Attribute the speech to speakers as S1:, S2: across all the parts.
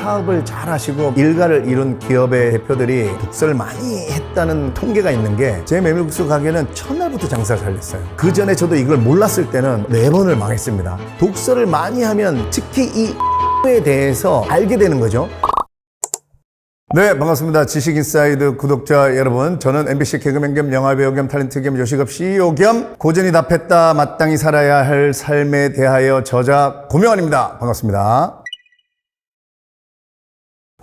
S1: 사업을 잘 하시고 일가를 이룬 기업의 대표들이 독서를 많이 했다는 통계가 있는 게 제 메밀국수 가게는 첫날부터 장사를 잘 됐어요. 그 전에 저도 이걸 몰랐을 때는 4번을 망했습니다. 독서를 많이 하면 특히 에 대해서 알게 되는 거죠. 네, 반갑습니다. 지식인사이드 구독자 여러분, 저는 MBC 개그맨 겸 영화배우 겸 탤런트 겸 요식업 CEO 겸 고전이 답했다 마땅히 살아야 할 삶에 대하여 저자 고명환입니다. 반갑습니다.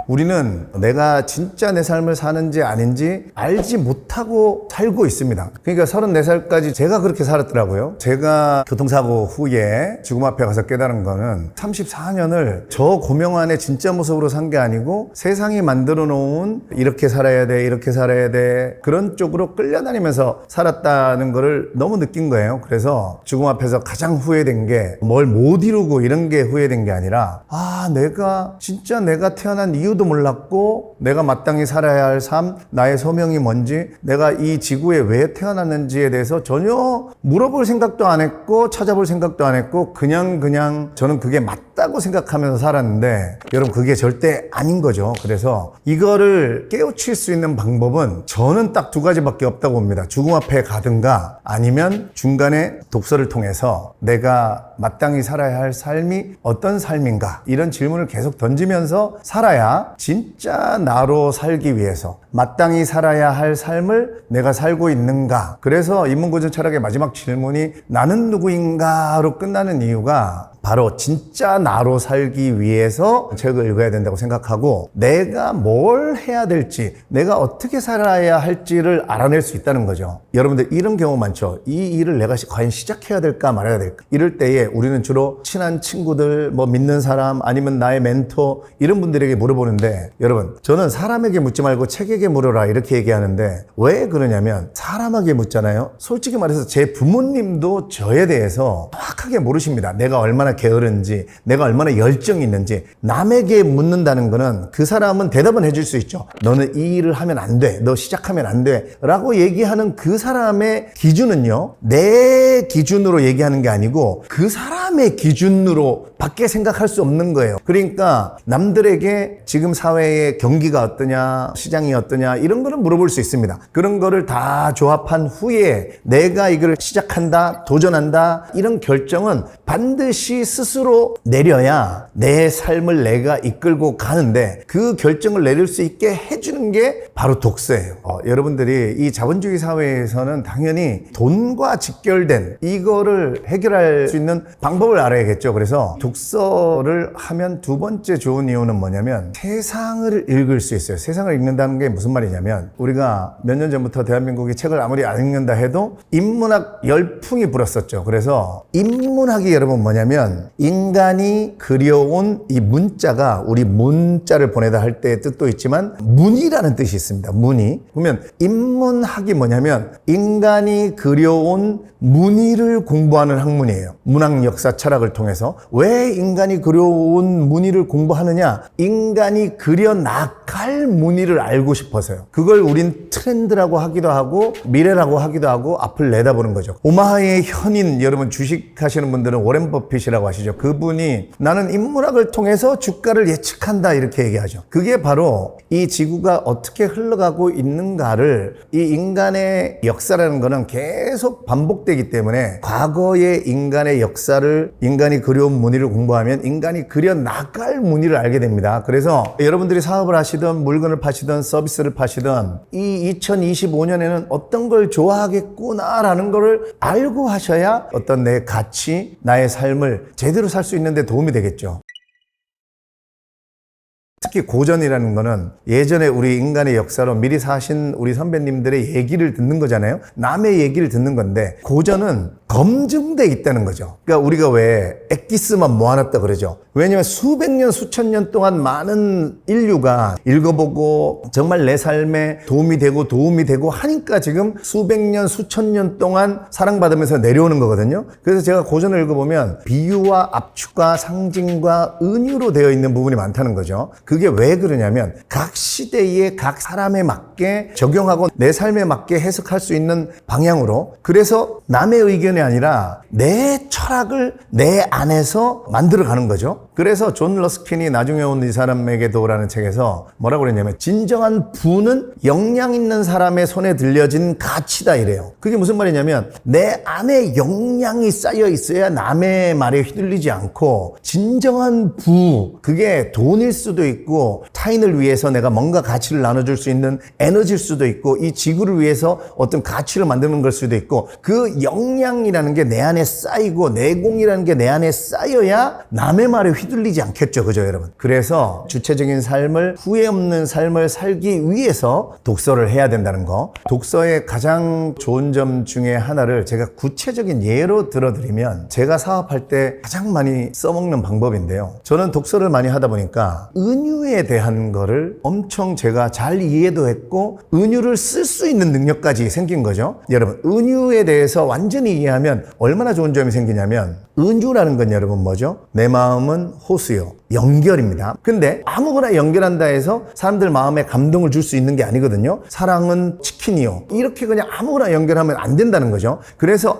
S1: 우리는 내가 진짜 내 삶을 사는지 아닌지 알지 못하고 살고 있습니다. 그러니까 34살까지 제가 그렇게 살았더라고요. 제가 교통사고 후에 죽음 앞에 가서 깨달은 거는 34년을 저 고명환의 진짜 모습으로 산 게 아니고 세상이 만들어 놓은 이렇게 살아야 돼, 이렇게 살아야 돼, 그런 쪽으로 끌려다니면서 살았다는 거를 너무 느낀 거예요. 그래서 죽음 앞에서 가장 후회된 게 뭘 못 이루고 이런 게 후회된 게 아니라 내가 진짜 내가 태어난 이유도 몰랐고 내가 마땅히 살아야 할 삶, 나의 소명이 뭔지, 내가 이 지구에 왜 태어났는지에 대해서 전혀 물어볼 생각도 안 했고 찾아볼 생각도 안 했고 그냥 저는 그게 맞다고 생각하면서 살았는데 여러분 그게 절대 아닌 거죠. 그래서 이거를 깨우칠 수 있는 방법은 저는 딱 2가지밖에 없다고 봅니다. 죽음 앞에 가든가 아니면 중간에 독서를 통해서 내가 마땅히 살아야 할 삶이 어떤 삶인가 이런 질문을 계속 던지면서 살아야 진짜 나로 살기 위해서 마땅히 살아야 할 삶을 내가 살고 있는가. 그래서 인문고전 철학의 마지막 질문이 나는 누구인가로 끝나는 이유가 바로 진짜 나로 살기 위해서 책을 읽어야 된다고 생각하고 내가 뭘 해야 될지, 내가 어떻게 살아야 할지를 알아낼 수 있다는 거죠. 여러분들 이런 경우 많죠. 이 일을 내가 과연 시작해야 될까 말아야 될까. 이럴 때에 우리는 주로 친한 친구들, 믿는 사람, 아니면 나의 멘토 이런 분들에게 물어보는데 여러분 저는 사람에게 묻지 말고 책에게 물어라 이렇게 얘기하는데 왜 그러냐면 사람에게 묻잖아요. 솔직히 말해서 제 부모님도 저에 대해서 정확하게 모르십니다. 내가 얼마나 게으른지, 내가 얼마나 열정이 있는지. 남에게 묻는다는 거는 그 사람은 대답은 해줄 수 있죠. 너는 이 일을 하면 안 돼, 너 시작하면 안 돼 라고 얘기하는 그 사람의 기준은요, 내 기준으로 얘기하는 게 아니고 그 사람의 기준으로 밖에 생각할 수 없는 거예요. 그러니까 남들에게 지금 사회의 경기가 어떠냐, 시장이 어떠냐 이런 거는 물어볼 수 있습니다. 그런 거를 다 조합한 후에 내가 이걸 시작한다, 도전한다 이런 결정은 반드시 스스로 내려야 내 삶을 내가 이끌고 가는데 그 결정을 내릴 수 있게 해주는 게 바로 독서예요. 여러분들이 이 자본주의 사회에서는 당연히 돈과 직결된 이거를 해결할 수 있는 방법을 알아야겠죠. 그래서 독서를 하면 2번째 좋은 이유는 뭐냐면 세상을 읽을 수 있어요. 세상을 읽는다는 게 무슨 말이냐면 우리가 몇 년 전부터 대한민국이 책을 아무리 안 읽는다 해도 인문학 열풍이 불었었죠. 그래서 인문학이 여러분 뭐냐면 인간이 그려온 이 문자가 우리 문자를 보내다 할 때의 뜻도 있지만 문이라는 뜻이 있습니다. 문이. 그러면 인문학이 뭐냐면 인간이 그려온 문의를 공부하는 학문이에요. 문학 역사 철학을 통해서. 왜 인간이 그려온 문의를 공부하느냐? 인간이 그려나갈 문의를 알고 싶어서요. 그걸 우린 트렌드라고 하기도 하고 미래라고 하기도 하고 앞을 내다보는 거죠. 오마하의 현인, 여러분 주식하시는 분들은 워렌 버핏이라고 하시죠. 그분이 나는 인문학을 통해서 주가를 예측한다 이렇게 얘기하죠. 그게 바로 이 지구가 어떻게 흘러가고 있는가를, 이 인간의 역사라는 거는 계속 반복되기 때문에 과거의 인간의 역사를 인간이 그려온 무늬를 공부하면 인간이 그려나갈 무늬를 알게 됩니다. 그래서 여러분들이 사업을 하시든 물건을 파시든 서비스를 파시든 이 2025년에는 어떤 걸 좋아하겠구나라는 거를 알고 하셔야 어떤 내 가치, 나의 삶을 제대로 살 수 있는 데 도움이 되겠죠. 특히 고전이라는 거는 예전에 우리 인간의 역사로 미리 사신 우리 선배님들의 얘기를 듣는 거잖아요. 남의 얘기를 듣는 건데 고전은 검증돼 있다는 거죠. 그러니까 우리가 왜 엑기스만 모아놨다 그러죠. 왜냐면 수백 년, 수천 년 동안 많은 인류가 읽어보고 정말 내 삶에 도움이 되고 하니까 지금 수백 년, 수천 년 동안 사랑받으면서 내려오는 거거든요. 그래서 제가 고전을 읽어보면 비유와 압축과 상징과 은유로 되어 있는 부분이 많다는 거죠. 그게 왜 그러냐면 각 시대에 각 사람에 맞게 적용하고 내 삶에 맞게 해석할 수 있는 방향으로, 그래서 남의 의견이 아니라 내 철학을 내 안에서 만들어가는 거죠. 그래서 존 러스킨이 나중에 온 이 사람에게도라는 책에서 뭐라고 그랬냐면 진정한 부는 역량 있는 사람의 손에 들려진 가치다 이래요. 그게 무슨 말이냐면 내 안에 역량이 쌓여 있어야 남의 말에 휘둘리지 않고, 진정한 부, 그게 돈일 수도 있고 타인을 위해서 내가 뭔가 가치를 나눠줄 수 있는 에너지일 수도 있고 이 지구를 위해서 어떤 가치를 만드는 걸 수도 있고, 그 역량이라는 게 내 안에 쌓이고 내공이라는 게 내 안에 쌓여야 남의 말에 휘둘리지 않겠죠. 그죠 여러분? 그래서 주체적인 삶을, 후회 없는 삶을 살기 위해서 독서를 해야 된다는 거. 독서의 가장 좋은 점 중에 하나를 제가 구체적인 예로 들어드리면, 제가 사업할 때 가장 많이 써먹는 방법인데요. 저는 독서를 많이 하다 보니까 은유에 대한 거를 엄청 제가 잘 이해도 했고 은유를 쓸 수 있는 능력까지 생긴 거죠. 여러분, 은유에 대해서 완전히 이해하면 얼마나 좋은 점이 생기냐면, 은유라는 건 여러분 뭐죠? 내 마음은 호수요, 연결입니다. 근데 아무거나 연결한다 해서 사람들 마음에 감동을 줄 수 있는 게 아니거든요. 사랑은 치킨이요, 이렇게 그냥 아무거나 연결하면 안 된다는 거죠. 그래서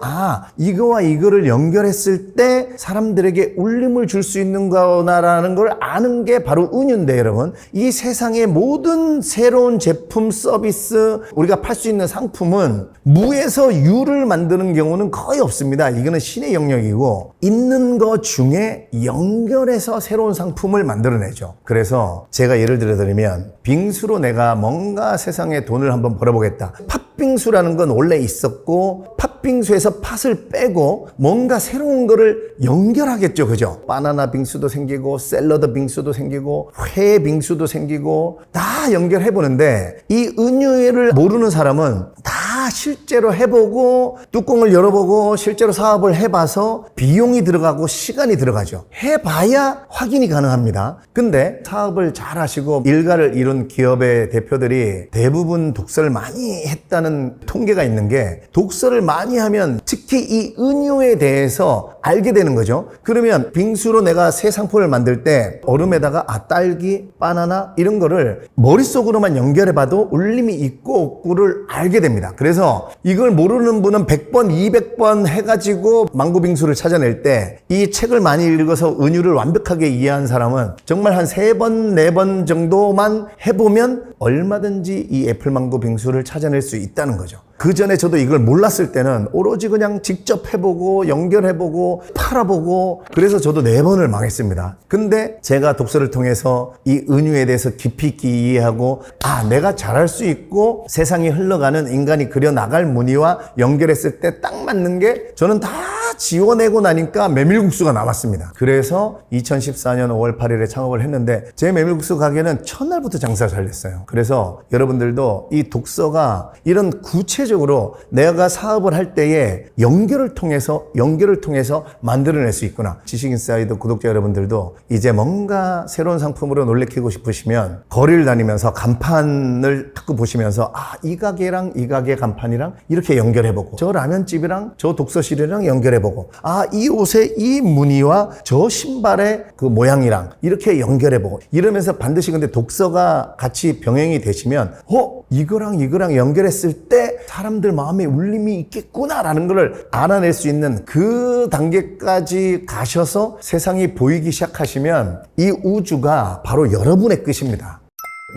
S1: 이거와 이거를 연결했을 때 사람들에게 울림을 줄 수 있는 거나라는 걸 아는 게 바로 은유인데, 여러분, 이 세상의 모든 새로운 제품, 서비스, 우리가 팔 수 있는 상품은 무에서 유를 만드는 경우는 거의 없습니다. 이거는 신의 영역이고, 있는 것 중에 연결해서 새로운 상품을 만들어내죠. 그래서 제가 예를 들어드리면, 빙수로 내가 뭔가 세상에 돈을 한번 벌어보겠다. 팥빙수라는 건 원래 있었고 팥빙수에서 팥을 빼고 뭔가 새로운 거를 연결하겠죠. 그죠? 바나나 빙수도 생기고 샐러드 빙수도 생기고 회 빙수도 생기고 다 연결해보는데, 이 은유를 모르는 사람은 다 실제로 해보고 뚜껑을 열어보고 실제로 사업을 해봐서 비용이 들어가고 시간이 들어가죠. 해봐야 확인이 가능합니다. 근데 사업을 잘 하시고 일가를 이룬 기업의 대표들이 대부분 독서를 많이 했다는 통계가 있는 게, 독서를 많이 하면 특히 이 은유에 대해서 알게 되는 거죠. 그러면 빙수로 내가 새 상품을 만들 때 얼음에다가 딸기, 바나나 이런 거를 머릿속으로만 연결해봐도 울림이 있고 없고를 알게 됩니다. 그래서 이걸 모르는 분은 100번, 200번 해가지고 망고빙수를 찾아낼 때, 이 책을 많이 읽어서 은유를 완벽하게 이해한 사람은 정말 한 3번, 4번 정도만 해보면 얼마든지 이 애플망고 빙수를 찾아낼 수 있다는 거죠. 그 전에 저도 이걸 몰랐을 때는 오로지 그냥 직접 해보고 연결해보고 팔아보고, 그래서 저도 4번을 망했습니다. 근데 제가 독서를 통해서 이 은유에 대해서 깊이 있게 이해하고, 내가 잘할 수 있고 세상이 흘러가는 인간이 그려나갈 무늬와 연결했을 때 딱 맞는 게, 저는 다 지워내고 나니까 메밀국수가 남았습니다. 그래서 2014년 5월 8일에 창업을 했는데 제 메밀국수 가게는 첫날부터 장사가 잘 됐어요. 그래서 여러분들도 이 독서가 이런 구체적으로 내가 사업을 할 때에 연결을 통해서 만들어낼 수 있구나. 지식인사이드 구독자 여러분들도 이제 뭔가 새로운 상품으로 놀래키고 싶으시면 거리를 다니면서 간판을 자꾸 보시면서 이 가게랑 이 가게 간판이랑 이렇게 연결해보고, 저 라면집이랑 저 독서실이랑 연결해보고, 이 옷의 이 무늬와 저 신발의 그 모양이랑 이렇게 연결해보고, 이러면서 반드시 근데 독서가 같이 병행이 되시면 이거랑 연결했을 때 사람들 마음에 울림이 있겠구나라는 걸 알아낼 수 있는 그 단계까지 가셔서 세상이 보이기 시작하시면 이 우주가 바로 여러분의 끝입니다.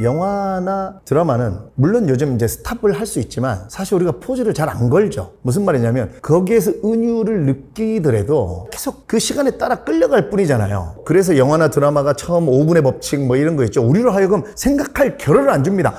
S1: 영화나 드라마는 물론 요즘 이제 스탑을 할 수 있지만 사실 우리가 포즈를 잘 안 걸죠. 무슨 말이냐면 거기에서 은유를 느끼더라도 계속 그 시간에 따라 끌려갈 뿐이잖아요. 그래서 영화나 드라마가 처음 5분의 법칙 뭐 이런 거 있죠. 우리로 하여금 생각할 겨를을 안 줍니다.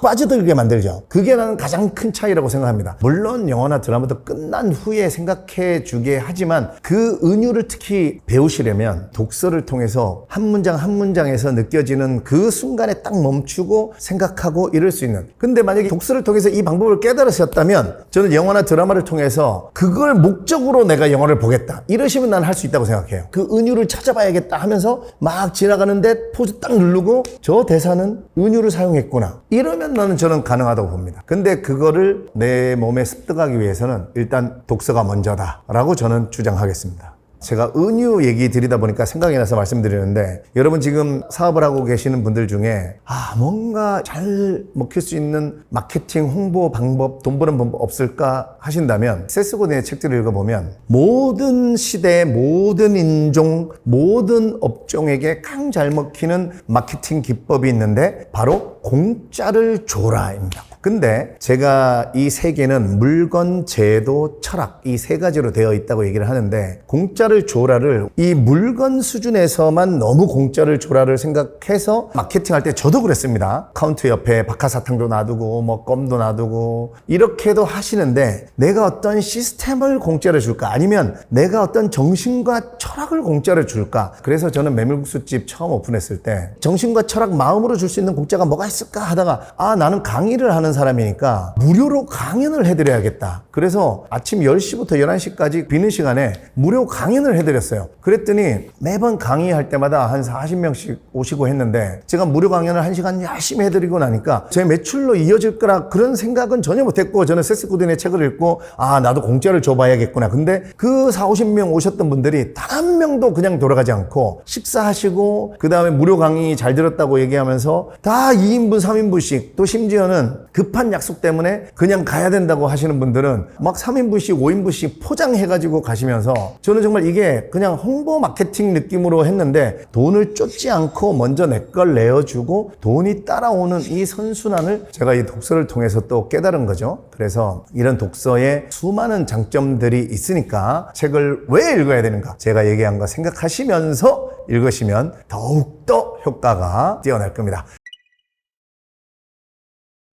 S1: 빠져들게 만들죠. 그게 나는 가장 큰 차이라고 생각합니다. 물론 영화나 드라마도 끝난 후에 생각해 주게 하지만 그 은유를 특히 배우시려면 독서를 통해서 한 문장 한 문장에서 느껴지는 그 순간에 딱 멈추고 생각하고 이럴 수 있는. 근데 만약에 독서를 통해서 이 방법을 깨달으셨다면 저는 영화나 드라마를 통해서 그걸 목적으로 내가 영화를 보겠다 이러시면 난 할 수 있다고 생각해요. 그 은유를 찾아봐야겠다 하면서 막 지나가는데 포즈 딱 누르고 저 대사는 은유를 사용했구나 이러면 저는 가능하다고 봅니다. 근데 그거를 내 몸에 습득하기 위해서는 일단 독서가 먼저다 라고 저는 주장하겠습니다. 제가 은유 얘기 드리다 보니까 생각이 나서 말씀드리는데, 여러분 지금 사업을 하고 계시는 분들 중에 뭔가 잘 먹힐 수 있는 마케팅 홍보 방법, 돈 버는 방법 없을까 하신다면 세스 고든의 책들을 읽어보면 모든 시대, 모든 인종, 모든 업종에게 가장 잘 먹히는 마케팅 기법이 있는데 바로 공짜를 줘라입니다. 근데 제가 이 세계는 물건, 제도, 철학 이 세 가지로 되어 있다고 얘기를 하는데, 공짜를 줘라를 이 물건 수준에서만 너무 공짜를 줘라를 생각해서 마케팅할 때 저도 그랬습니다. 카운트 옆에 박하사탕도 놔두고 뭐 껌도 놔두고 이렇게도 하시는데, 내가 어떤 시스템을 공짜로 줄까, 아니면 내가 어떤 정신과 철학을 공짜로 줄까. 그래서 저는 메밀국수집 처음 오픈했을 때 정신과 철학 마음으로 줄 수 있는 공짜가 뭐가 있을까 하다가 나는 강의를 하는 사람이니까 무료로 강연을 해드려야겠다. 그래서 아침 10시부터 11시까지 비는 시간에 무료 강연을 해드렸어요. 그랬더니 매번 강의할 때마다 한 40명씩 오시고 했는데, 제가 무료 강연을 1시간 열심히 해드리고 나니까 제 매출로 이어질 거라 그런 생각은 전혀 못했고, 저는 세스 고든의 책을 읽고 나도 공짜를 줘봐야겠구나. 근데 그 40-50명 오셨던 분들이 단 한 명도 그냥 돌아가지 않고 식사하시고, 그 다음에 무료 강의 잘 들었다고 얘기하면서 다 2인분 3인분씩, 또 심지어는 급한 약속 때문에 그냥 가야 된다고 하시는 분들은 막 3인분씩 5인분씩 포장해가지고 가시면서, 저는 정말 이게 그냥 홍보 마케팅 느낌으로 했는데 돈을 쫓지 않고 먼저 내 걸 내어주고 돈이 따라오는 이 선순환을 제가 이 독서를 통해서 또 깨달은 거죠. 그래서 이런 독서에 수많은 장점들이 있으니까 책을 왜 읽어야 되는가, 제가 얘기한 거 생각하시면서 읽으시면 더욱더 효과가 뛰어날 겁니다.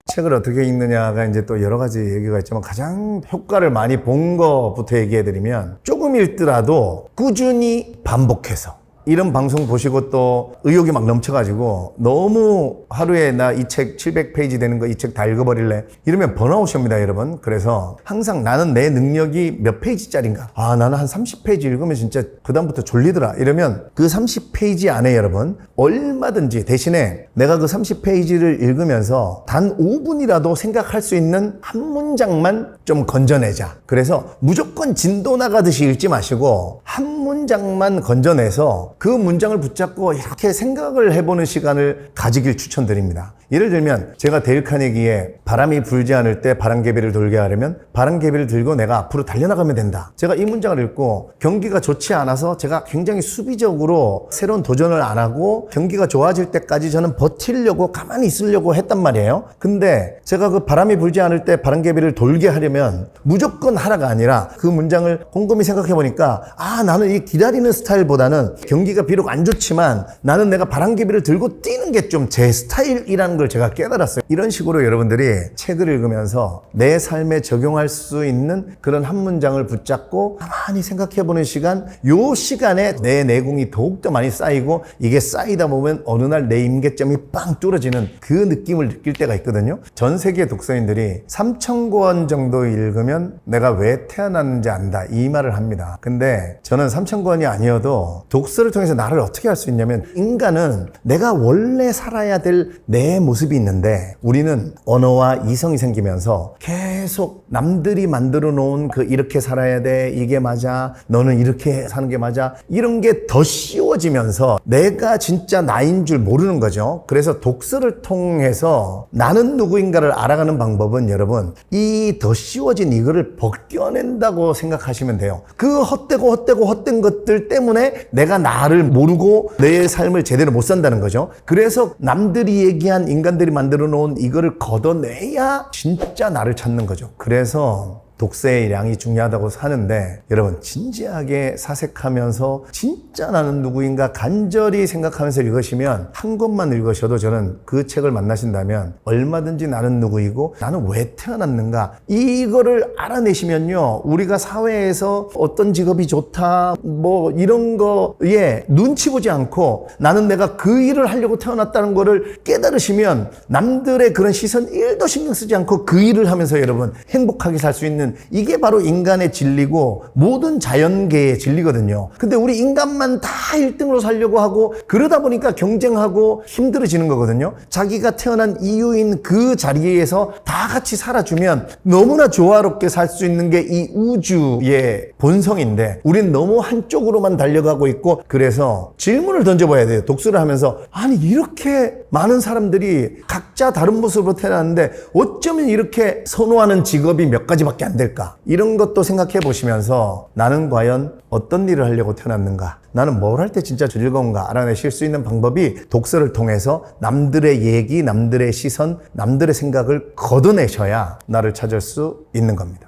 S1: 책을 어떻게 읽느냐가 이제 또 여러 가지 얘기가 있지만, 가장 효과를 많이 본 거부터 얘기해드리면, 조금 읽더라도 꾸준히 반복해서, 이런 방송 보시고 또 의욕이 막 넘쳐가지고 너무 하루에 나 이 책 700페이지 되는 거 이 책 다 읽어버릴래 이러면 번아웃이 옵니다, 여러분. 그래서 항상 나는 내 능력이 몇 페이지짜리인가, 나는 한 30페이지 읽으면 진짜 그다음부터 졸리더라 이러면 그 30페이지 안에 여러분 얼마든지, 대신에 내가 그 30페이지를 읽으면서 단 5분이라도 생각할 수 있는 한 문장만 좀 건져내자. 그래서 무조건 진도 나가듯이 읽지 마시고 한 문장만 건져내서 그 문장을 붙잡고 이렇게 생각을 해보는 시간을 가지길 추천드립니다. 예를 들면 제가 데일 카네기에 바람이 불지 않을 때 바람개비를 돌게 하려면 바람개비를 들고 내가 앞으로 달려나가면 된다. 제가 이 문장을 읽고 경기가 좋지 않아서 제가 굉장히 수비적으로 새로운 도전을 안 하고 경기가 좋아질 때까지 저는 버티려고 가만히 있으려고 했단 말이에요. 근데 제가 그 바람이 불지 않을 때 바람개비를 돌게 하려면 무조건 하라가 아니라 그 문장을 곰곰이 생각해 보니까 나는 이 기다리는 스타일보다는 경기가 비록 안 좋지만 나는 내가 바람개비를 들고 뛰는 게 좀 제 스타일이라는 걸 제가 깨달았어요. 이런 식으로 여러분들이 책을 읽으면서 내 삶에 적용할 수 있는 그런 한 문장을 붙잡고 가만히 생각해보는 시간, 요 시간에 내 내공이 더욱더 많이 쌓이고, 이게 쌓이다 보면 어느 날 내 임계점이 빵 뚫어지는 그 느낌을 느낄 때가 있거든요. 전 세계 독서인들이 3,000권 정도 읽으면 내가 왜 태어났는지 안다, 이 말을 합니다. 근데 저는 3,000권이 아니어도 독서를 통해서 나를 어떻게 할 수 있냐면, 인간은 내가 원래 살아야 될 내 모습이 있는데, 우리는 언어와 이성이 생기면서 계속 남들이 만들어 놓은 그 이렇게 살아야 돼, 이게 맞아, 너는 이렇게 사는 게 맞아, 이런 게 더 씌워지면서 내가 진짜 나인 줄 모르는 거죠. 그래서 독서를 통해서 나는 누구인가를 알아가는 방법은 여러분, 이 더 씌워진 이거를 벗겨낸다고 생각하시면 돼요. 그 헛된 것들 때문에 내가 나를 모르고 내 삶을 제대로 못 산다는 거죠. 그래서 남들이 얘기한, 인간들이 만들어 놓은 이거를 걷어내야 진짜 나를 찾는 거죠. 그래서 독서의 양이 중요하다고 하는데, 여러분 진지하게 사색하면서 진짜 나는 누구인가 간절히 생각하면서 읽으시면, 한 권만 읽으셔도 저는 그 책을 만나신다면 얼마든지 나는 누구이고 나는 왜 태어났는가, 이거를 알아내시면요, 우리가 사회에서 어떤 직업이 좋다 뭐 이런 거에 눈치 보지 않고 나는 내가 그 일을 하려고 태어났다는 거를 깨달으시면, 남들의 그런 시선 1도 신경 쓰지 않고 그 일을 하면서 여러분 행복하게 살 수 있는 있는 이게 바로 인간의 진리고 모든 자연계의 진리거든요. 근데 우리 인간만 다 1등으로 살려고 하고 그러다 보니까 경쟁하고 힘들어지는 거거든요. 자기가 태어난 이유인 그 자리에서 다 같이 살아주면 너무나 조화롭게 살 수 있는 게 이 우주의 본성인데 우린 너무 한쪽으로만 달려가고 있고 그래서 질문을 던져봐야 돼요. 독서를 하면서 아니 이렇게 많은 사람들이 각자 다른 모습으로 태어났는데 어쩌면 이렇게 선호하는 직업이 몇 가지밖에 안 될까? 이런 것도 생각해 보시면서 나는 과연 어떤 일을 하려고 태어났는가? 나는 뭘 할 때 진짜 즐거운가 알아내실 수 있는 방법이 독서를 통해서 남들의 얘기, 남들의 시선, 남들의 생각을 걷어내셔야 나를 찾을 수 있는 겁니다.